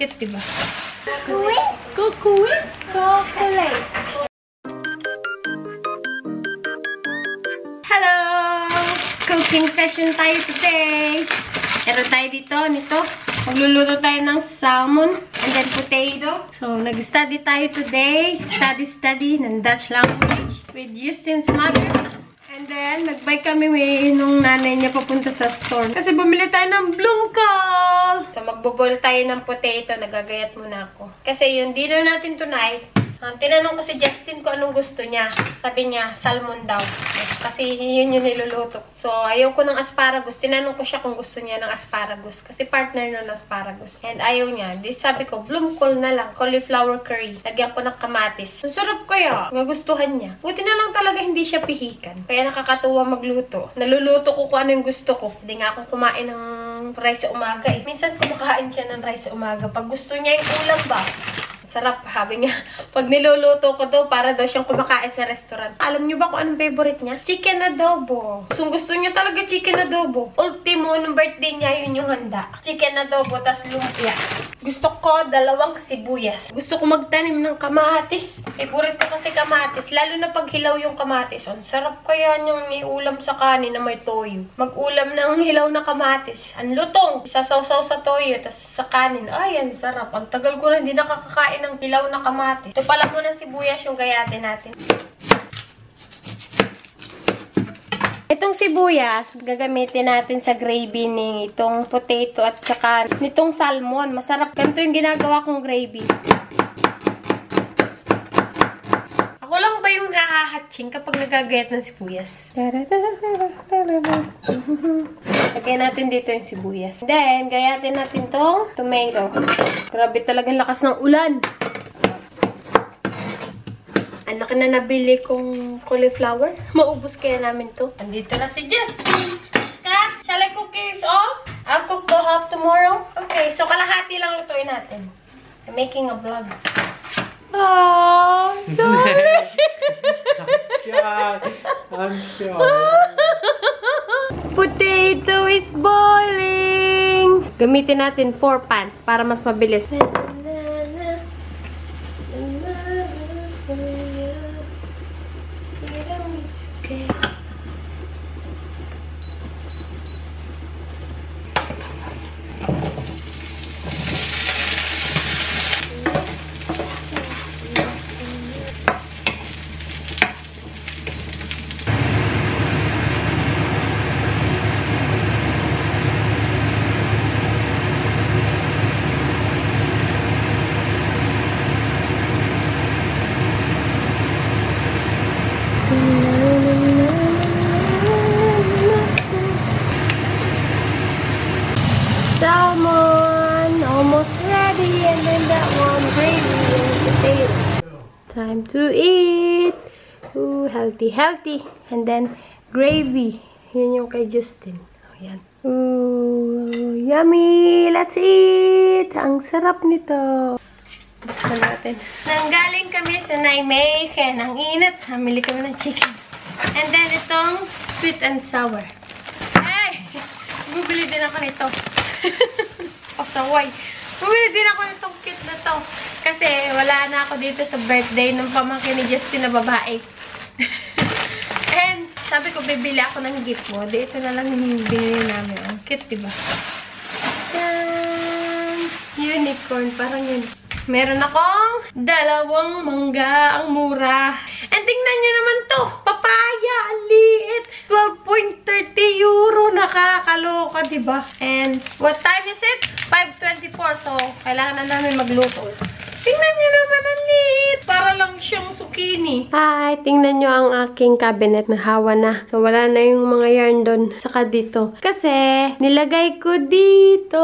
Cute, diba? Kukuit chocolate. Hello! Cooking session tayo today. Meron tayo dito, nito. Magluluto tayo ng salmon and then potato. So, nag-study tayo today. Study ng Dutch language with Justin's mother. And then, nag-buy kami nung nanay niya papunta sa store. Kasi bumili tayo ng blumkol. So, magbo-boil tayo ng potato. Nagagayat muna ako. Kasi yung dinner natin tonight, tinanong ko si Justin kung anong gusto niya. Sabi niya, salmon daw. Kasi yun yung niluluto. So, ayaw ko ng asparagus. Tinanong ko siya kung gusto niya ng asparagus. Kasi partner nun ng asparagus. And ayaw niya. Di sabi ko, blumkol na lang. Cauliflower curry. Lagyan ko ng kamatis. Ang sarap kaya. Nagustuhan niya. Buti na lang talaga hindi siya pihikan. Kaya nakakatuwa magluto. Naluluto ko kung ano yung gusto ko. Hindi nga ako kumain ng rice sa umaga eh. Minsan kumakain siya ng rice sa umaga. Pag gusto niya yung ulam ba? Sarap, sabi niya. Pag niluluto ko daw, para daw siyang kumakain sa restaurant. Alam niyo ba kung anong favorite niya? Chicken adobo. Gusto niya talaga chicken adobo. Ultimo, nung birthday niya, yun yung handa. Chicken adobo, tas lumpia. Gusto ko 2 sibuyas. Gusto ko magtanim ng kamatis. Favorite ko kasi kamatis. Lalo na pag hilaw yung kamatis. Ang sarap kaya niyang iulam sa kanin na may toyo. Mag-ulam ng hilaw na kamatis. Ang lutong. Isasawsaw sa toyo, tas sa kanin. Ay, ang sarap. Ang tagal ko na hindi nakakakain ng hilaw na kamatis. Ito pala muna sibuyas yung gayatin natin. Itong sibuyas, gagamitin natin sa gravy ni itong potato at saka nitong salmon. Masarap. Ganito yung ginagawa kong gravy. Ako lang ba yung hahahatching kapag nagagayat ng sibuyas? Lagyan natin dito yung sibuyas. Then, gayatin natin tong tomato. Grabe talagang lakas ng ulan. Ang laki na nabili kong cauliflower. Maubos kaya namin to. Andito na si Justin. Kat, shall I cook this all? I'll cook the half tomorrow. Okay, so kalahati lang lutuin natin. I'm making a vlog. Oh, sorry. I'm sure. Potato is boiling. Gamitin natin 4 pans para mas mabilis. Salmon almost ready, and then that one gravy and potato. Time to eat. Ooh, healthy, healthy. And then gravy. Yun yung kay Justin. Oh, yan. Ooh, yummy. Let's eat. Ang sarap nito. Buksan natin. Nanggaling kami sa Nijmegen. And ang init. Hamili kami ng chicken. And then itong sweet and sour. Hey! Bumili din ako nito. Pasaway. Bumili din ako nitong cute na to. Kasi wala na ako dito sa birthday ng pamangkin ni Justin na babae. And sabi ko, bibili ako ng gift mo. Dito na lang yung binili namin. Ang cute, diba? Yan! Unicorn. Parang yun. Meron akong 2 mangga. Ang mura. And tingnan nyo naman to. Papaya. Ang liit. 12.30 euro. Nakakaloka, diba? And what time is it? 5:24. So, kailangan na namin magluto. Tingnan nyo naman, ang liit. Para lang siyang zucchini. Hi, tingnan nyo ang aking cabinet na hawa na. So, wala na yung mga yarn doon. Saka dito. Kasi, nilagay ko dito.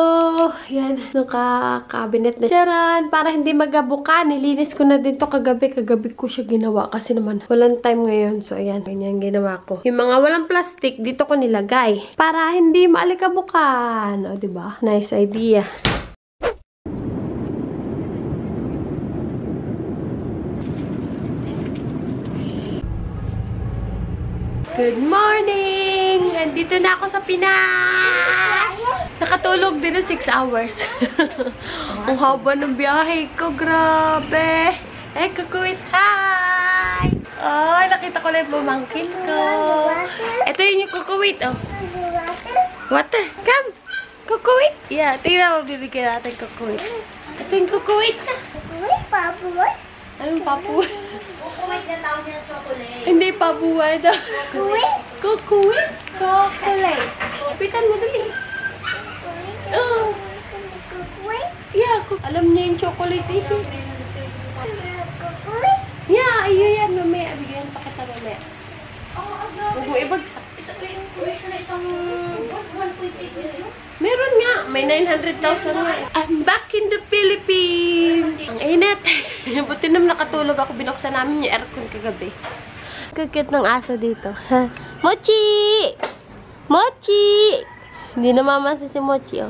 Yan, naka-cabinet na. Charan, para hindi magabuka. Nilinis ko na dito kagabi. Kagabi ko siya ginawa. Kasi naman, walang time ngayon. So, ayan. Ganyan ginawa ko. Yung mga walang plastic, dito ko nilagay. Para hindi maalikabukan. O, diba? Nice idea. Good morning! Andito na ako sa Pinas! Nakatulog din ng 6 hours. Ang haba ng biyahe ko, grabe! Eh, kukuwit, hi! Oh, nakita ko lang yung pamangkin ko. Ito yung kukuwit, oh. Water, come! Kukuwit! Yeah, tingnan mo, bibigyan natin kukuwit. Ito yung kukuwit na. Kukuwit, papuwit. Anong papuwit? Kukuwit na tawag niya sa chocolate. Hindi papuwit. Kukuwit? Kukuwit? Chocolate. Pitan mo dali. Oh. Kukuwit? Yeah, alam niya yung chocolate eh. Kukuwit? Yeah, iyo yan. Mamaya, bigyan pa kita mamaya. Huwag mo ibagsak. Meron nga. May 900,000 nga. I'm back in the Philippines. Ang init. Buti naman nakatulog ako. Binuksan namin yung aircon kagabi. Kukit ng aso dito. Mochi! Mochi! Hindi na mamasa si Mochi, oh.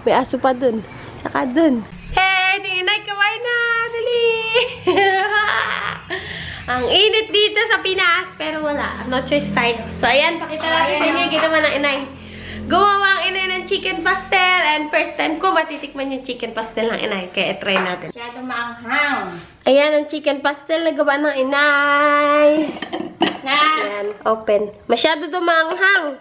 May aso pa dun. Saka dun. Hey! Ninay, kaway na! Dali! Ang init dito sa Pinas. Pero wala. No choice tayo. So, ayan. Pakita natin sa inyo yung ginawa ng inay. Gumawa ang inay ng chicken pastel. And first time ko matitikman yung chicken pastel ng inay. Kaya try natin. Masyado maanghang. Ayan ang chicken pastel na gawa ng inay. Ayan. Open. Masyado dumanghang.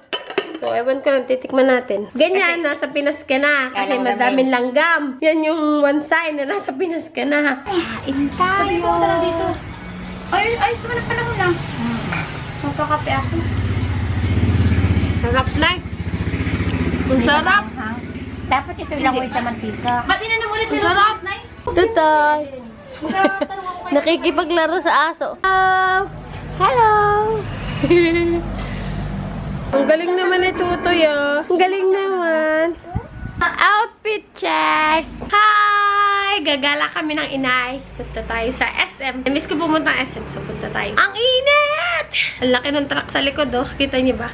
So, ewan ko lang. Titikman natin. Ganyan. Nasa Pinas ka na. Kasi madaming langgam. Yan yung one sign na nasa Pinas ka na. Kain tayo. Dito. Ay, sama na panahon lang. Magkakape ako. Sarap na. Ang sarap. Dapat ito ilamoy sa mantika. Ba't inanong ulit Ang sarap. Tutay. Nakikipaglaro sa aso. Hello. Ang galing naman ni Tutoy, oh. Ang galing naman. Outfit check. Hi! Gagala kami ng inay. Punta tayo sa SM. Miss ko pumunta ng SM, so punta tayo. Ang init! Ang laki ng truck sa likod, oh. Kita niyo ba?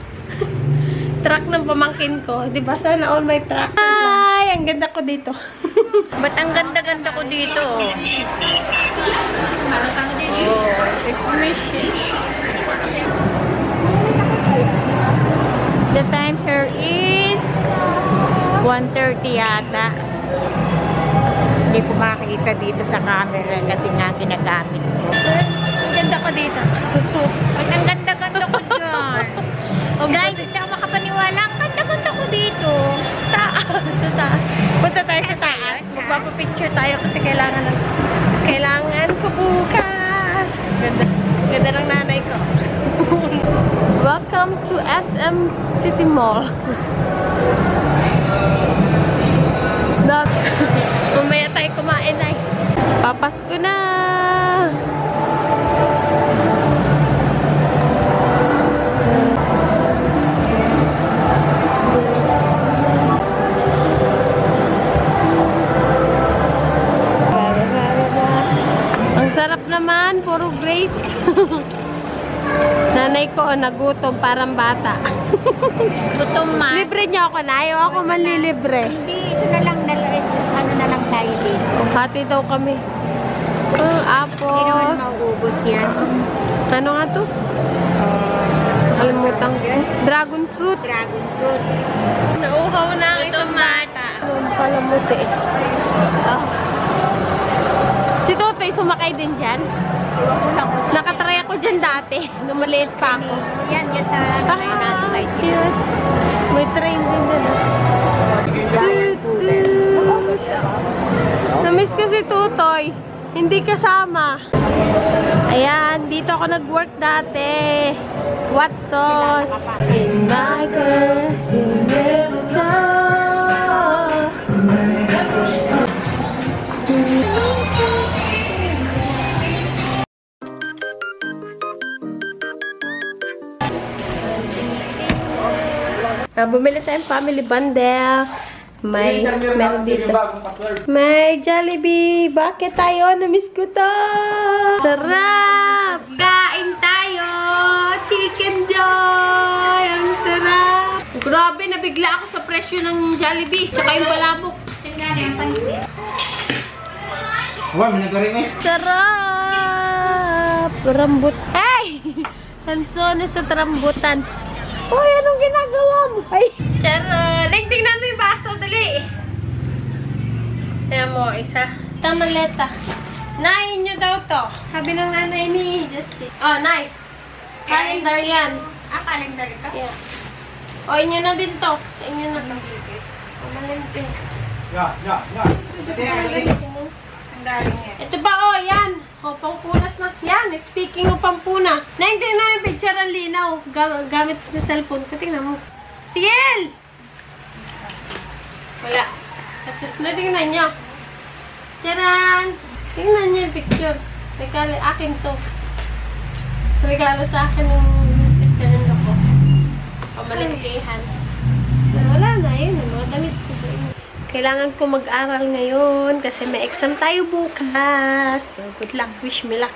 Truck ng pamangkin ko. Diba? Sana all my truck. Hi! Ang ganda ko dito. Ba't ang ganda-ganda ko dito? The time here is 1:30 yata. Hindi ko makikita dito sa camera kasi nga ginagamit ko. Ang ganda ko dito. Ba't ang ganda-ganda ko dyan? Guys, hindi ako makapaniwala. Ang ganda-ganda ko dito. Taas. Sa taas. Punta tayo sa taas. Magpapapicture tayo kasi kailangan ko bukas. Ganda. Ganda ng nanay ko. Welcome to SM City Mall. Mamaya tayo kumain ay. Papasko na. Ang sarap naman, puro grapes. Nanay ko, nagutom parang bata. Gutom man. Libre niyo ako na. Ayaw ako manlilibre. Hindi, ito na lang. Ano na lang tayo dito. Hati daw kami. Hindi naman Apples. mauubos yan. Ano nga to? Kalimutan ko. Dragon fruit. Dragon fruit. Nauhaw na ang isang bata. Ang palamuti. Oh. Si Totoy sumakay din dyan. Nakatry ako dyan dati. Nung maliit pa ako. Yan, yan sa nasa bicycle. Cute. May train din dyan. Namiss ko si Tutoy. Hindi kasama. Ayan, dito ako nag-work dati. What sauce? In my curse, you never know. Bumili tayong family bundle. Meron dito. May Jollibee. Bakit tayo? Namiss ko to. Sarap! Kain tayo! Chicken Joy! Ang sarap! Grabe, nabigla ako sa presyo ng Jollibee. Tsaka yung palabok. Sarap! Rambut. Hey! Hansones at rambutan. Uy, anong ginagawa mo? Ay! Tara! Tingnan mo yung baso, dali! Ayan mo, isa. Ito, maleta. Nay, inyo daw to. Sabi ng nanay ni Justin. Oh, Nay. Calendar yan. Ah, calendar ito? Yeah. O, inyo na din to. Inyo na to. O, malente. Ang galing yan. Ito ba, oh, yan. O, pangpunas na. Yan, speaking of pangpunas. Naintin na yung picture ang linaw. Gamit sa cellphone. Tingnan mo. Siel! Wala. Natingnan niyo. Tcharan! Tingnan niyo yung picture. Regalo, akin to. Regalo sa akin yung testament ko. Pamalingkihan. Wala na, yun. Mga damit ko. Kailangan ko mag-aral ngayon kasi may exam tayo bukas. So, good luck. Wish me luck.